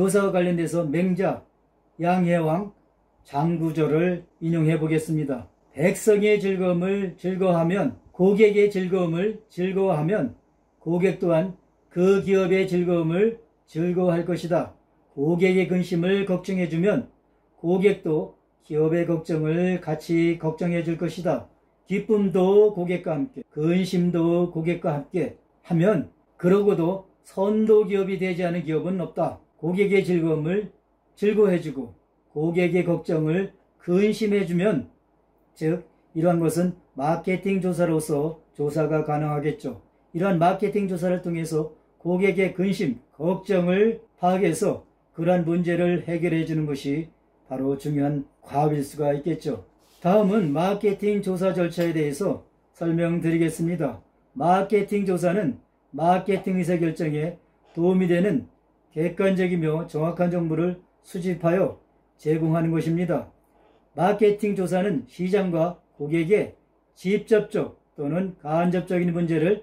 조사와 관련돼서 맹자 양해왕 장구절을 인용해 보겠습니다. 백성의 즐거움을 즐거워하면, 고객의 즐거움을 즐거워하면 고객 또한 그 기업의 즐거움을 즐거워할 것이다. 고객의 근심을 걱정해주면 고객도 기업의 걱정을 같이 걱정해 줄 것이다. 기쁨도 고객과 함께, 근심도 고객과 함께 하면 그러고도 선도 기업이 되지 않은 기업은 없다. 고객의 즐거움을 즐거워해주고 고객의 걱정을 근심해주면, 즉 이러한 것은 마케팅 조사로서 조사가 가능하겠죠. 이러한 마케팅 조사를 통해서 고객의 근심, 걱정을 파악해서 그러한 문제를 해결해 주는 것이 바로 중요한 과업일 수가 있겠죠. 다음은 마케팅 조사 절차에 대해서 설명드리겠습니다. 마케팅 조사는 마케팅 의사결정에 도움이 되는 객관적이며 정확한 정보를 수집하여 제공하는 것입니다. 마케팅 조사는 시장과 고객의 직접적 또는 간접적인 문제를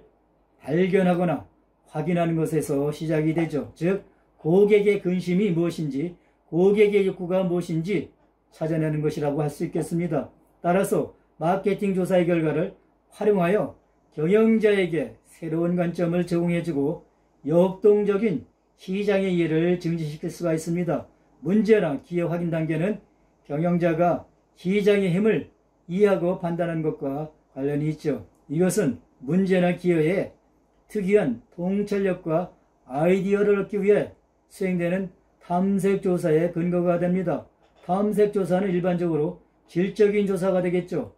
발견하거나 확인하는 것에서 시작이 되죠. 즉 고객의 근심이 무엇인지, 고객의 욕구가 무엇인지 찾아내는 것이라고 할 수 있겠습니다. 따라서 마케팅 조사의 결과를 활용하여 경영자에게 새로운 관점을 제공해주고 역동적인 시장의 이해를 증진시킬 수가 있습니다. 문제나 기회 확인 단계는 경영자가 시장의 힘을 이해하고 판단하는 것과 관련이 있죠. 이것은 문제나 기회에 특이한 통찰력과 아이디어를 얻기 위해 수행되는 탐색조사의 근거가 됩니다. 탐색조사는 일반적으로 질적인 조사가 되겠죠.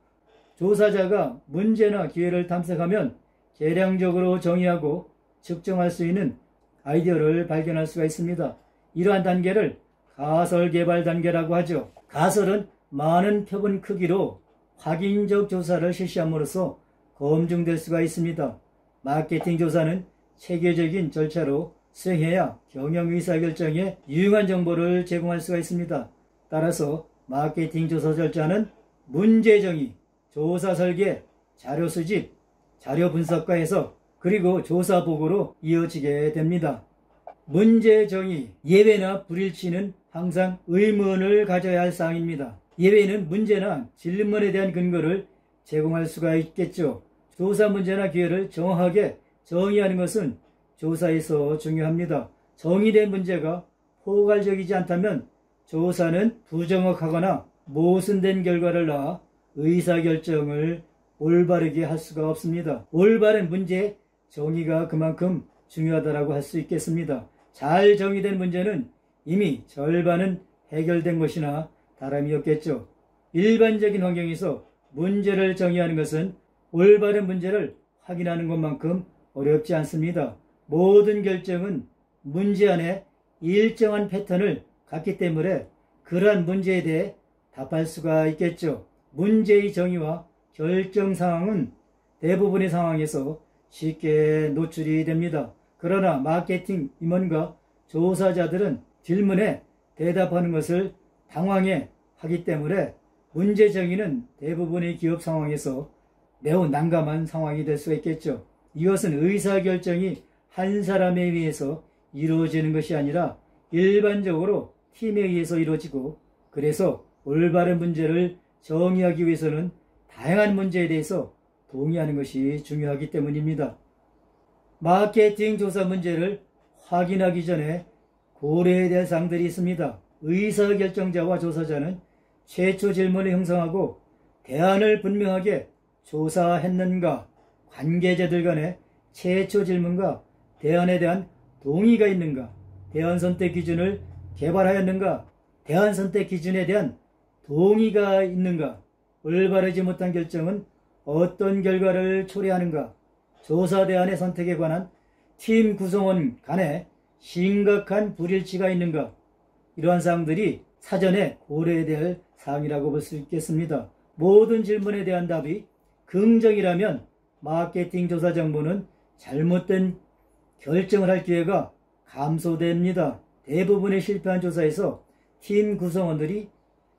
조사자가 문제나 기회를 탐색하면 계량적으로 정의하고 측정할 수 있는 아이디어를 발견할 수가 있습니다. 이러한 단계를 가설 개발 단계라고 하죠. 가설은 많은 표본 크기로 확인적 조사를 실시함으로써 검증될 수가 있습니다. 마케팅 조사는 체계적인 절차로 수행해야 경영 의사결정에 유용한 정보를 제공할 수가 있습니다. 따라서 마케팅 조사 절차는 문제 정의, 조사 설계, 자료 수집, 자료 분석과 해석, 그리고 조사 보고로 이어지게 됩니다. 문제 정의, 예외나 불일치는 항상 의문을 가져야 할 사항입니다. 예외는 문제나 질문에 대한 근거를 제공할 수가 있겠죠. 조사 문제나 기회를 정확하게 정의하는 것은 조사에서 중요합니다. 정의된 문제가 포괄적이지 않다면 조사는 부정확하거나 모순된 결과를 낳아 의사결정을 올바르게 할 수가 없습니다. 올바른 문제 정의가 그만큼 중요하다고 할 수 있겠습니다. 잘 정의된 문제는 이미 절반은 해결된 것이나 다름이 없겠죠. 일반적인 환경에서 문제를 정의하는 것은 올바른 문제를 확인하는 것만큼 어렵지 않습니다. 모든 결정은 문제 안에 일정한 패턴을 갖기 때문에 그러한 문제에 대해 답할 수가 있겠죠. 문제의 정의와 결정 상황은 대부분의 상황에서 쉽게 노출이 됩니다. 그러나 마케팅 임원과 조사자들은 질문에 대답하는 것을 당황해 하기 때문에 문제 정의는 대부분의 기업 상황에서 매우 난감한 상황이 될 수 있겠죠. 이것은 의사결정이 한 사람에 의해서 이루어지는 것이 아니라 일반적으로 팀에 의해서 이루어지고, 그래서 올바른 문제를 정의하기 위해서는 다양한 문제에 대해서 동의하는 것이 중요하기 때문입니다. 마케팅 조사 문제를 확인하기 전에 고려해야 될 사항들이 있습니다. 의사결정자와 조사자는 최초 질문을 형성하고 대안을 분명하게 조사했는가, 관계자들 간의 최초 질문과 대안에 대한 동의가 있는가, 대안 선택 기준을 개발하였는가, 대안 선택 기준에 대한 동의가 있는가, 올바르지 못한 결정은 어떤 결과를 초래하는가, 조사 대안의 선택에 관한 팀 구성원 간에 심각한 불일치가 있는가, 이러한 사항들이 사전에 고려해야 될 사항이라고 볼 수 있겠습니다. 모든 질문에 대한 답이 긍정이라면 마케팅 조사 정보는 잘못된 결정을 할 기회가 감소됩니다. 대부분의 실패한 조사에서 팀 구성원들이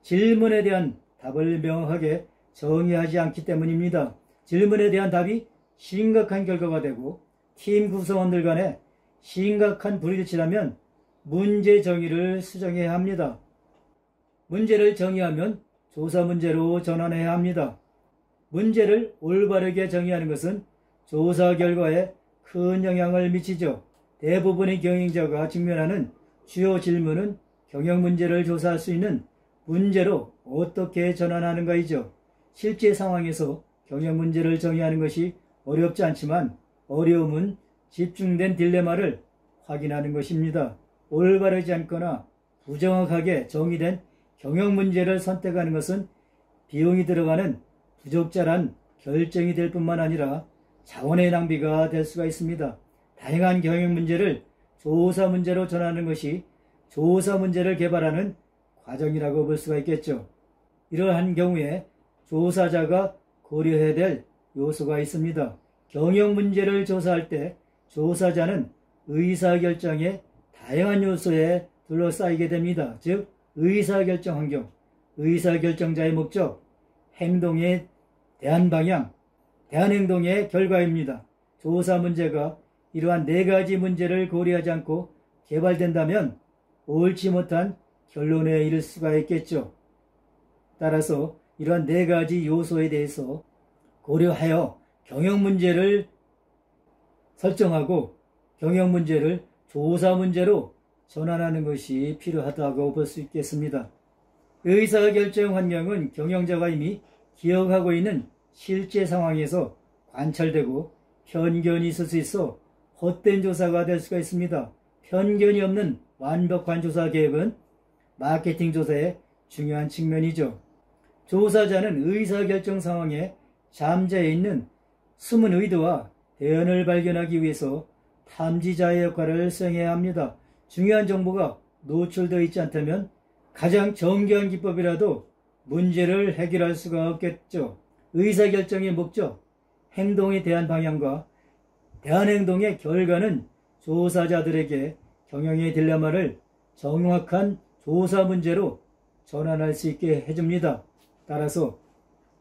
질문에 대한 답을 명확하게 정의하지 않기 때문입니다. 질문에 대한 답이 심각한 결과가 되고 팀 구성원들 간에 심각한 불일치라면 문제 정의를 수정해야 합니다. 문제를 정의하면 조사 문제로 전환해야 합니다. 문제를 올바르게 정의하는 것은 조사 결과에 큰 영향을 미치죠. 대부분의 경영자가 직면하는 주요 질문은 경영 문제를 조사할 수 있는 문제로 어떻게 전환하는가이죠. 실제 상황에서 경영 문제를 정의하는 것이 어렵지 않지만 어려움은 집중된 딜레마를 확인하는 것입니다. 올바르지 않거나 부정확하게 정의된 경영 문제를 선택하는 것은 비용이 들어가는 부적절한 결정이 될 뿐만 아니라 자원의 낭비가 될 수가 있습니다. 다양한 경영 문제를 조사 문제로 전하는 것이 조사 문제를 개발하는 과정이라고 볼 수가 있겠죠. 이러한 경우에 조사자가 고려해야 될 요소가 있습니다. 경영 문제를 조사할 때 조사자는 의사결정의 다양한 요소에 둘러싸이게 됩니다. 즉 의사결정 환경, 의사결정자의 목적, 행동에 대한 방향, 대한 행동의 결과입니다. 조사 문제가 이러한 4가지 문제를 고려하지 않고 개발된다면 옳지 못한 결론에 이를 수가 있겠죠. 따라서 이러한 4가지 요소에 대해서 고려하여 경영 문제를 설정하고 경영 문제를 조사 문제로 전환하는 것이 필요하다고 볼 수 있겠습니다. 의사결정 환경은 경영자가 이미 기억하고 있는 실제 상황에서 관찰되고 편견이 있을 수 있어 헛된 조사가 될 수가 있습니다. 편견이 없는 완벽한 조사 계획은 마케팅 조사의 중요한 측면이죠. 조사자는 의사결정 상황에 잠재해 있는 숨은 의도와 대안을 발견하기 위해서 탐지자의 역할을 수행해야 합니다. 중요한 정보가 노출되어 있지 않다면 가장 정교한 기법이라도 문제를 해결할 수가 없겠죠. 의사결정의 목적, 행동에 대한 방향과 대한 행동의 결과는 조사자들에게 경영의 딜레마를 정확한 조사 문제로 전환할 수 있게 해줍니다. 따라서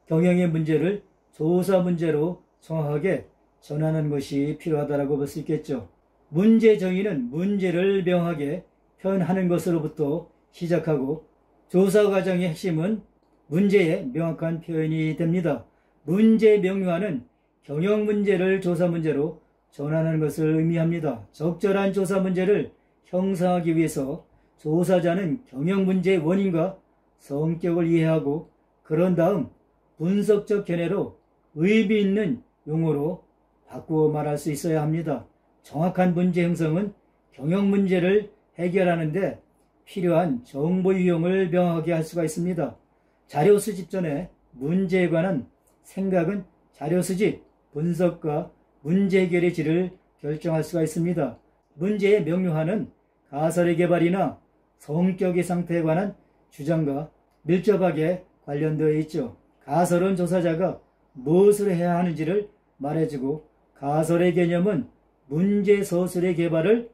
경영의 문제를 조사 문제로 정확하게 전환하는 것이 필요하다고 볼 수 있겠죠. 문제 정의는 문제를 명확하게 표현하는 것으로부터 시작하고 조사 과정의 핵심은 문제의 명확한 표현이 됩니다. 문제 명료화는 경영 문제를 조사 문제로 전환하는 것을 의미합니다. 적절한 조사 문제를 형성하기 위해서 조사자는 경영 문제의 원인과 성격을 이해하고 그런 다음 분석적 견해로 의미 있는 용어로 바꾸어 말할 수 있어야 합니다. 정확한 문제 형성은 경영 문제를 해결하는 데 필요한 정보 유형을 명확하게 할 수가 있습니다. 자료 수집 전에 문제에 관한 생각은 자료 수집, 분석과 문제 해결의 질을 결정할 수가 있습니다. 문제의 명료화는 가설의 개발이나 성격의 상태에 관한 주장과 밀접하게 관련되어 있죠. 가설은 조사자가 무엇을 해야 하는지를 말해주고 가설의 개념은 문제 서술의 개발을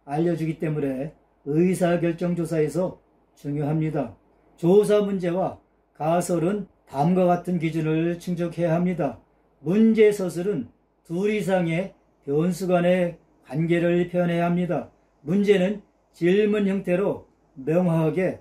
알려주기 때문에 의사결정조사에서 중요합니다. 조사 문제와 가설은 다음과 같은 기준을 충족해야 합니다. 문제 서술은 둘 이상의 변수 간의 관계를 표현해야 합니다. 문제는 질문 형태로 명확하게,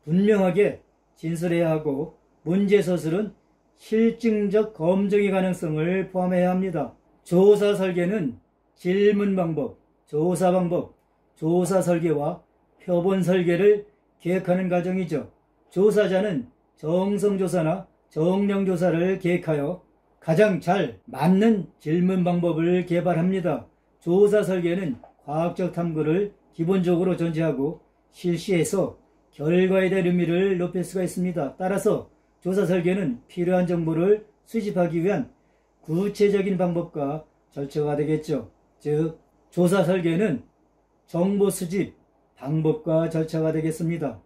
분명하게 진술해야 하고 문제 서술은 실증적 검증의 가능성을 포함해야 합니다. 조사 설계는 질문 방법, 조사 방법, 조사 설계와 표본 설계를 계획하는 과정이죠. 조사자는 정성조사나 정량조사를 계획하여 가장 잘 맞는 질문 방법을 개발합니다. 조사 설계는 과학적 탐구를 기본적으로 전제하고 실시해서 결과에 대한 의미를 높일 수가 있습니다. 따라서 조사 설계는 필요한 정보를 수집하기 위한 구체적인 방법과 절차가 되겠죠. 즉, 조사 설계는 정보 수집 방법과 절차가 되겠습니다.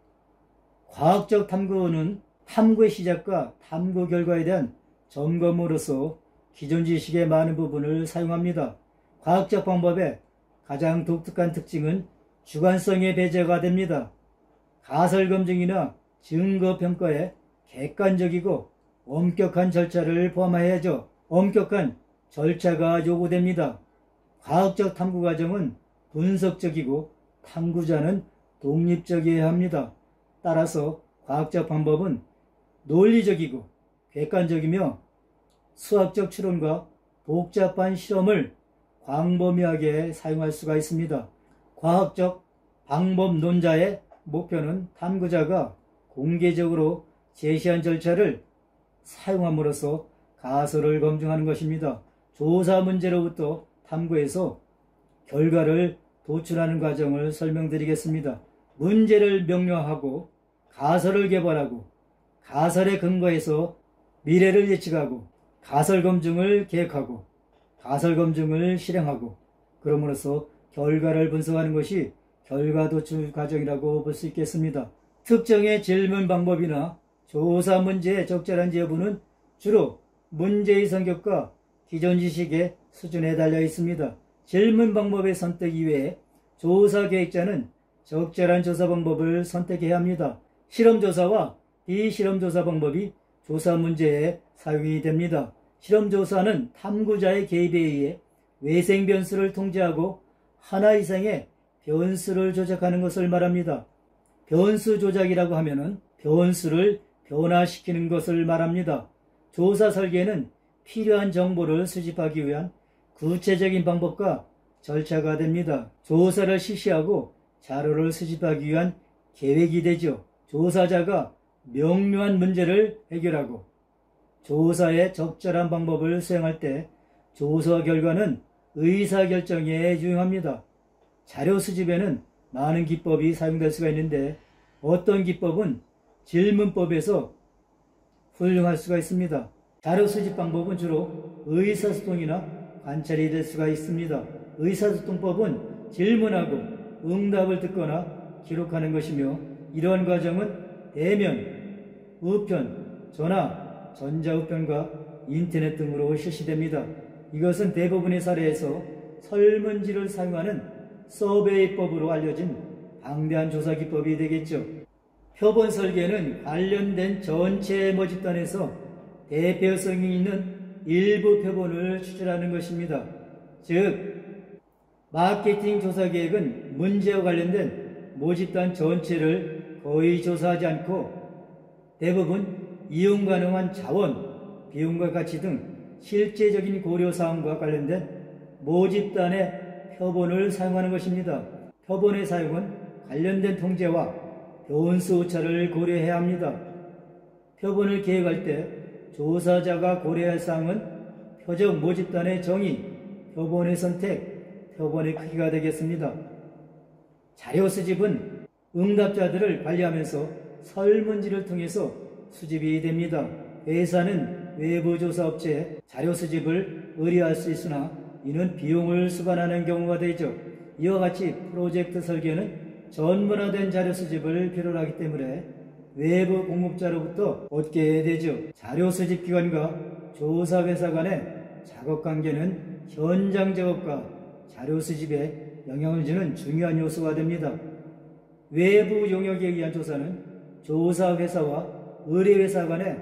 과학적 탐구는 탐구의 시작과 탐구 결과에 대한 점검으로서 기존 지식의 많은 부분을 사용합니다. 과학적 방법의 가장 독특한 특징은 주관성의 배제가 됩니다. 가설 검증이나 증거 평가에 객관적이고 엄격한 절차를 포함해야죠. 엄격한 절차가 요구됩니다. 과학적 탐구 과정은 분석적이고 탐구자는 독립적이어야 합니다. 따라서 과학적 방법은 논리적이고 객관적이며 수학적 추론과 복잡한 실험을 광범위하게 사용할 수가 있습니다. 과학적 방법론자의 목표는 탐구자가 공개적으로 제시한 절차를 사용함으로써 가설을 검증하는 것입니다. 조사 문제로부터 탐구해서 결과를 도출하는 과정을 설명드리겠습니다. 문제를 명료하고 가설을 개발하고 가설에 근거해서 미래를 예측하고 가설 검증을 계획하고 가설 검증을 실행하고 그럼으로써 결과를 분석하는 것이 결과 도출 과정이라고 볼 수 있겠습니다. 특정의 질문 방법이나 조사 문제의 적절한지 여부는 주로 문제의 성격과 기존 지식의 수준에 달려 있습니다. 질문 방법의 선택 이외에 조사 계획자는 적절한 조사 방법을 선택해야 합니다. 실험조사와 비실험조사 방법이 조사 문제에 사용이 됩니다. 실험조사는 탐구자의 개입에 의해 외생 변수를 통제하고 하나 이상의 변수를 조작하는 것을 말합니다. 변수 조작이라고 하면은 변수를 변화시키는 것을 말합니다. 조사 설계는 필요한 정보를 수집하기 위한 구체적인 방법과 절차가 됩니다. 조사를 실시하고 자료를 수집하기 위한 계획이 되죠. 조사자가 명료한 문제를 해결하고 조사의 적절한 방법을 수행할 때 조사 결과는 의사결정에 유용합니다. 자료 수집에는 많은 기법이 사용될 수가 있는데 어떤 기법은 질문법에서 훌륭할 수가 있습니다. 자료 수집 방법은 주로 의사소통이나 관찰이 될 수가 있습니다. 의사소통법은 질문하고 응답을 듣거나 기록하는 것이며 이러한 과정은 대면, 우편, 전화, 전자우편과 인터넷 등으로 실시됩니다. 이것은 대부분의 사례에서 설문지를 사용하는 서베이법으로 알려진 방대한 조사 기법이 되겠죠. 표본 설계는 관련된 전체 모집단에서 대표성이 있는 일부 표본을 추출하는 것입니다. 즉, 마케팅 조사 계획은 문제와 관련된 모집단 전체를 거의 조사하지 않고 대부분 이용 가능한 자원, 비용과 가치 등 실제적인 고려사항과 관련된 모집단의 표본을 사용하는 것입니다. 표본의 사용은 관련된 통제와 변수 오차를 고려해야 합니다. 표본을 계획할 때 조사자가 고려할 사항은 표적 모집단의 정의, 표본의 선택, 표본의 크기가 되겠습니다. 자료 수집은 응답자들을 관리하면서 설문지를 통해서 수집이 됩니다. 회사는 외부 조사 업체에 자료 수집을 의뢰할 수 있으나 이는 비용을 수반하는 경우가 되죠. 이와 같이 프로젝트 설계는 전문화된 자료 수집을 필요로 하기 때문에 외부 공급자로부터 얻게 되죠. 자료 수집 기관과 조사 회사 간의 작업 관계는 현장 작업과 자료 수집에 영향을 주는 중요한 요소가 됩니다. 외부 용역에 의한 조사는 조사 회사와 의뢰 회사 간의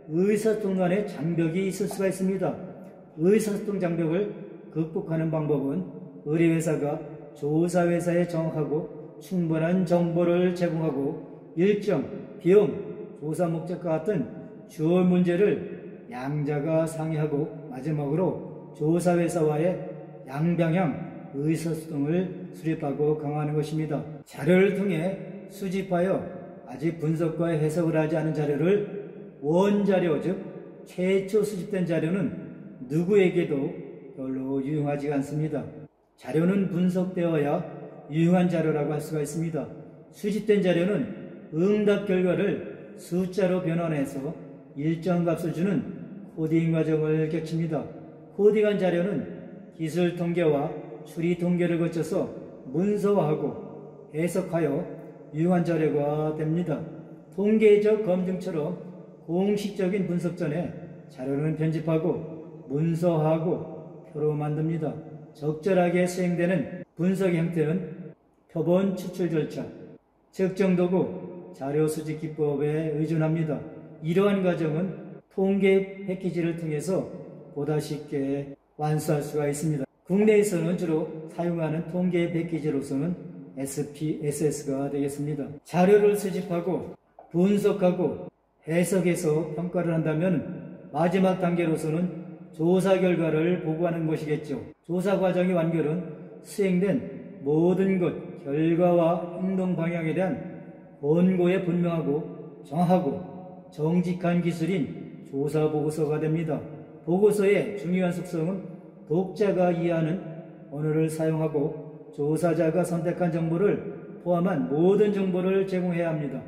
의사소통 간의 장벽이 있을 수가 있습니다. 의사소통 장벽을 극복하는 방법은 의뢰 회사가 조사 회사에 정확하고 충분한 정보를 제공하고 일정, 비용, 조사 목적과 같은 주요 문제를 양자가 상의하고 마지막으로 조사 회사와의 양방향 의사소통을 수립하고 강화하는 것입니다. 자료를 통해 수집하여 아직 분석과 해석을 하지 않은 자료를 원자료, 즉 최초 수집된 자료는 누구에게도 별로 유용하지 않습니다. 자료는 분석되어야 유용한 자료라고 할 수가 있습니다. 수집된 자료는 응답 결과를 숫자로 변환해서 일정 값을 주는 코딩 과정을 거칩니다. 코딩한 자료는 기술 통계와 추리 통계를 거쳐서 문서화하고 해석하여 유용한 자료가 됩니다. 통계적 검증처럼 공식적인 분석 전에 자료는 편집하고 문서화하고 표로 만듭니다. 적절하게 수행되는 분석 형태는 표본 추출 절차, 측정 도구, 자료 수집 기법에 의존합니다. 이러한 과정은 통계 패키지를 통해서 보다 쉽게 완수할 수가 있습니다. 국내에서는 주로 사용하는 통계 패키지로서는 SPSS가 되겠습니다. 자료를 수집하고 분석하고 해석해서 평가를 한다면 마지막 단계로서는 조사 결과를 보고하는 것이겠죠. 조사 과정의 완결은 수행된 모든 것, 결과와 행동 방향에 대한 권고에 분명하고 정확하고 정직한 기술인 조사 보고서가 됩니다. 보고서의 중요한 속성은 독자가 이해하는 언어를 사용하고 조사자가 선택한 정보를 포함한 모든 정보를 제공해야 합니다.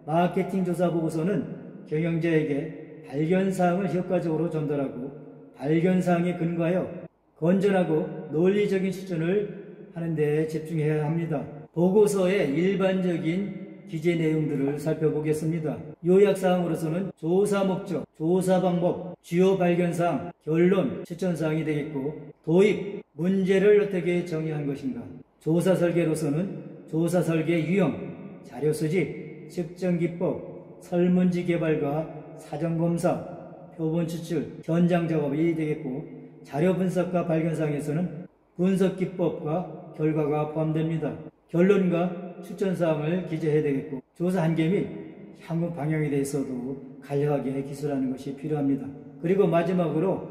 마케팅 조사 보고서는 경영자에게 발견사항을 효과적으로 전달하고 발견사항에 근거하여 건전하고 논리적인 추천을 하는 데 집중해야 합니다. 보고서의 일반적인 기재 내용들을 살펴보겠습니다. 요약사항으로서는 조사 목적, 조사 방법, 주요 발견사항, 결론, 추천사항이 되겠고 도입, 문제를 어떻게 정의한 것인가. 조사 설계로서는 조사 설계 유형, 자료 수집, 측정 기법, 설문지 개발과 사전검사, 표본 추출, 현장 작업이 되겠고 자료 분석과 발견사항에서는 분석 기법과 결과가 포함됩니다. 결론과 추천사항을 기재해야 되겠고 조사 한계 및 향후 방향에 대해서도 간략하게 기술하는 것이 필요합니다. 그리고 마지막으로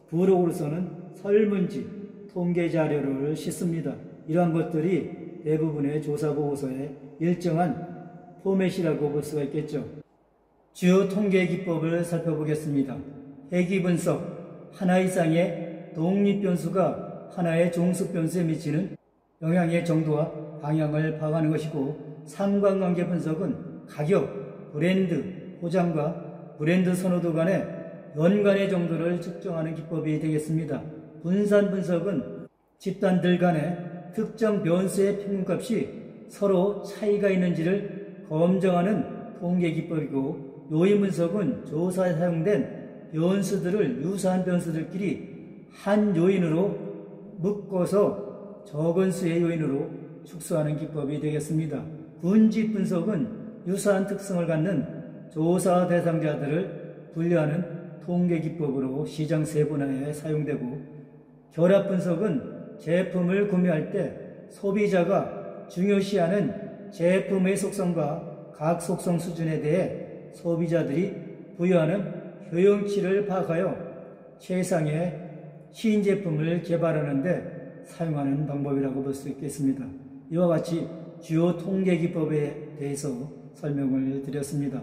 부록으로서는 설문지, 통계 자료를 싣습니다. 이러한 것들이 대부분의 조사 보고서의 일정한 포맷이라고 볼 수가 있겠죠. 주요 통계 기법을 살펴보겠습니다. 회귀 분석, 하나 이상의 독립 변수가 하나의 종속 변수에 미치는 영향의 정도와 방향을 파악하는 것이고 상관관계 분석은 가격, 브랜드, 포장과 브랜드 선호도 간의 연관의 정도를 측정하는 기법이 되겠습니다. 분산 분석은 집단들 간의 특정 변수의 평균값이 서로 차이가 있는지를 검증하는 통계 기법이고 요인 분석은 조사에 사용된 변수들을 유사한 변수들끼리 한 요인으로 묶어서 적은 수의 요인으로 축소하는 기법이 되겠습니다. 군집 분석은 유사한 특성을 갖는 조사 대상자들을 분류하는 통계 기법으로 시장 세분화에 사용되고 결합 분석은 제품을 구매할 때 소비자가 중요시하는 제품의 속성과 각 속성 수준에 대해 소비자들이 부여하는 효용치를 파악하여 최상의 신제품을 개발하는 데 사용하는 방법이라고 볼 수 있겠습니다. 이와 같이 주요 통계 기법에 대해서 설명을 드렸습니다.